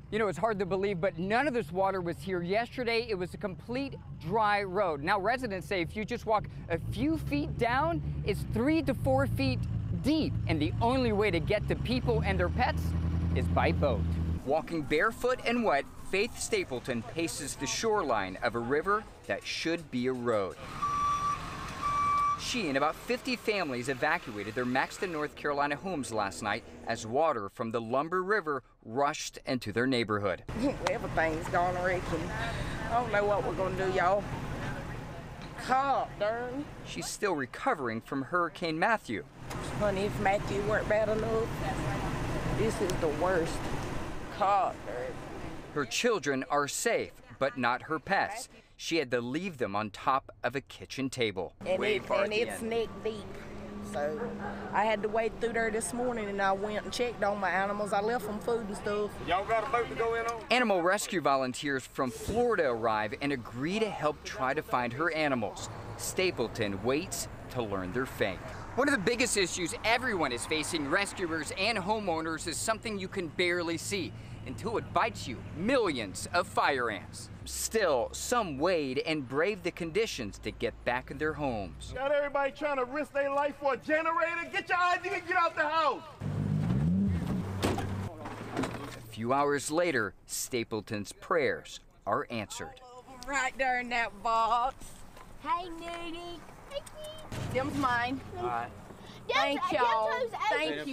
You know, it's hard to believe, but none of this water was here yesterday. It was a complete dry road. Now, residents say if you just walk a few feet down, it's 3 to 4 feet deep. And the only way to get to people and their pets is by boat. Walking barefoot and wet, Faith Stapleton paces the shoreline of a river that should be a road. She and about 50 families evacuated their Maxton, North Carolina homes last night as water from the Lumber River rushed into their neighborhood. Everything's gone wrecking. I don't know what we're gonna do, y'all. God darn. She's still recovering from Hurricane Matthew. Honey, if Matthew weren't bad enough, this is the worst. God darn. Her children are safe, but not her pets. She had to leave them on top of a kitchen table. And it's neck deep. So I had to wade through there this morning, and I went and checked on my animals. I left them food and stuff. Y'all got a boat to go in on? Animal rescue volunteers from Florida arrive and agree to help try to find her animals. Stapleton waits to learn their fate. One of the biggest issues everyone is facing, rescuers and homeowners, is something you can barely see until it bites you, millions of fire ants. Still, some wade and brave the conditions to get back in their homes. Got everybody trying to risk their life for a generator? Get your ID and get out the house! A few hours later, Stapleton's prayers are answered. Right there in that box. Hey, Nudie. Thank you. Them's mine. All right. Thank y'all. Thank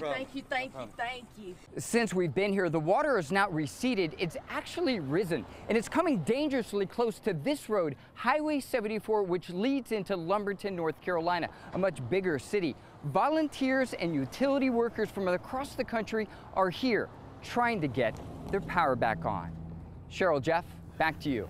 Thank you. Since we've been here, the water has not receded, it's actually risen. And it's coming dangerously close to this road, Highway 74, which leads into Lumberton, North Carolina, a much bigger city. Volunteers and utility workers from across the country are here trying to get their power back on. Cheryl, Jeff, back to you.